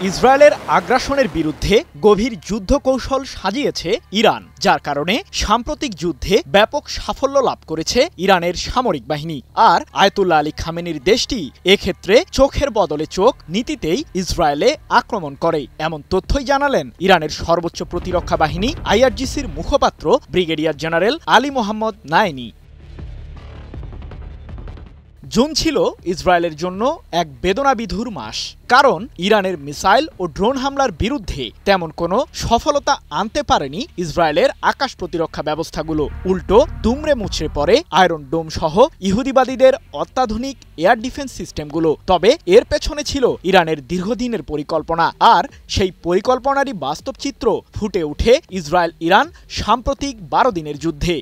ইসরায়েলের আগ্রাসনের বিরুদ্ধে গভীর যুদ্ধ কৌশল সাজিয়েছে ইরান, যার কারণে সাম্প্রতিক যুদ্ধে ব্যাপক সাফল্য লাভ করেছে ইরানের সামরিক বাহিনী। আর আয়াতুল্লাহ আলী খামেনির দেশটি এক্ষেত্রে চোখের বদলে চোখ নীতিতেই ইসরায়েলে আক্রমণ করে, এমন তথ্যই জানালেন ইরানের সর্বোচ্চ প্রতিরক্ষা বাহিনী আইআরজিসির মুখপাত্র brigadier general Ali Mohammad Naini. June ছিল ইসরায়েলের জন্য এক বেদনাবিধুর মাস, কারণ ইরানের মিসাইল ও ড্রোন হামলার বিরুদ্ধে তেমন কোনো সফলতা আনতে পারেনি ইসরায়েলের আকাশ প্রতিরক্ষা ব্যবস্থাগুলো। উল্টো দুমড়ে মুচড়ে পড়ে আয়রন ডোম সহ ইহুদিবাদীদের অত্যাধুনিক এয়ার ডিফেন্স সিস্টেমগুলো। তবে এর পেছনে ছিল ইরানের দীর্ঘদিনের পরিকল্পনা, আর সেই পরিকল্পনারই বাস্তব চিত্র ফুটে ওঠে ইসরায়েল ইরান সাম্প্রতিক 12 দিনের যুদ্ধে।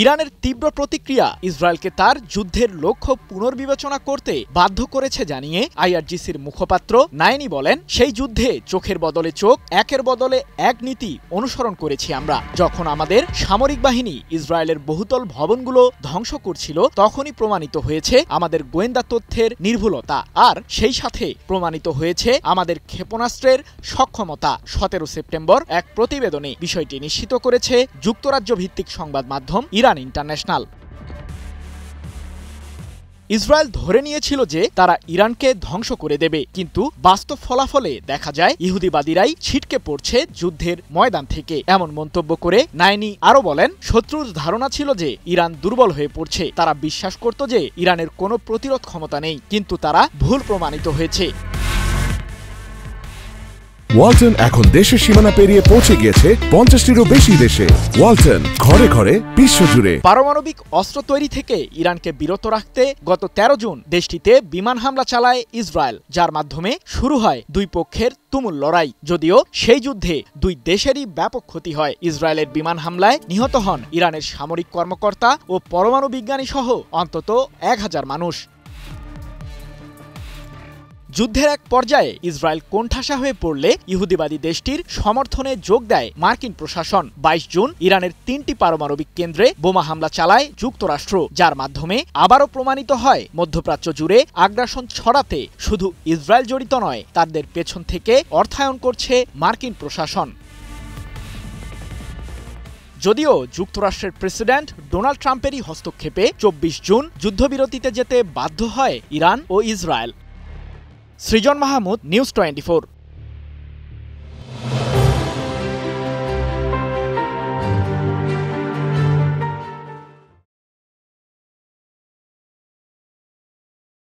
ইরানের তীব্র প্রতিক্রিয়া ইসরায়েলকে তার যুদ্ধের লক্ষ্য পুনর্বিবেচনা করতে বাধ্য করেছে জানিয়ে আইআরজিসির মুখপাত্র নায়েনি বলেন, সেই যুদ্ধে চোখের বদলে চোখ, একের বদলে এক নীতি অনুসরণ করেছি আমরা। যখন আমাদের সামরিক বাহিনী ইসরায়েলের বহুতল ভবনগুলো ধ্বংস করছিল, তখনই প্রমাণিত হয়েছে আমাদের গোয়েন্দা তথ্যের নির্ভুলতা, আর সেই সাথে প্রমাণিত হয়েছে আমাদের ক্ষেপণাস্ত্রের সক্ষমতা। 17 সেপ্টেম্বর এক প্রতিবেদনে বিষয়টি নিশ্চিত করেছে যুক্তরাজ্য ভিত্তিক সংবাদ মাধ্যম ইরান ইন্টারন্যাশনাল। ইসরায়েল ধরে নিয়েছিল যে তারা ইরানকে ধ্বংস করে দেবে, কিন্তু বাস্তব ফলাফলে দেখা যায় ইহুদিবাদীরাই ছিটকে পড়ছে যুদ্ধের ময়দান থেকে। এমন মন্তব্য করে নায়েনি আরও বলেন, শত্রুর ধারণা ছিল যে ইরান দুর্বল হয়ে পড়ছে। তারা বিশ্বাস করত যে ইরানের কোনো প্রতিরোধ ক্ষমতা নেই, কিন্তু তারা ভুল প্রমাণিত হয়েছে। ওয়ালটন এখন দেশের সীমানা পেরিয়ে পৌঁছে গিয়েছে 50টিরও বেশি দেশে। ওয়ালটন, ঘরে ঘরে বিশ্বজুড়ে। পারমাণবিক অস্ত্র তৈরি থেকে ইরানকে বিরত রাখতে গত 13 জুন দেশটিতে বিমান হামলা চালায় ইসরায়েল, যার মাধ্যমে শুরু হয় দুই পক্ষের তুমুল লড়াই। যদিও সেই যুদ্ধে দুই দেশেরই ব্যাপক ক্ষতি হয়। ইসরায়েলের বিমান হামলায় নিহত হন ইরানের সামরিক কর্মকর্তা ও পরমাণু বিজ্ঞানী সহ অন্তত 1000 মানুষ। যুদ্ধের এক পর্যায়ে ইসরায়েল কোণঠাসা হয়ে পড়লে ইহুদিবাদী দেশটির সমর্থনে যোগ দেয় মার্কিন প্রশাসন। 22 জুন ইরানের 3টি পারমাণবিক কেন্দ্রে বোমা হামলা চালায় যুক্তরাষ্ট্র, যার মাধ্যমে আবারও প্রমাণিত হয় মধ্যপ্রাচ্য জুড়ে আগ্রাসন ছড়াতে শুধু ইসরায়েল জড়িত নয়, তাদের পেছন থেকে অর্থায়ন করছে মার্কিন প্রশাসন। যদিও যুক্তরাষ্ট্রের প্রেসিডেন্ট ডোনাল্ড ট্রাম্পেরই হস্তক্ষেপে 24 জুন যুদ্ধবিরতিতে যেতে বাধ্য হয় ইরান ও ইসরায়েল। সৃজন মাহমুদ, নিউজ 24।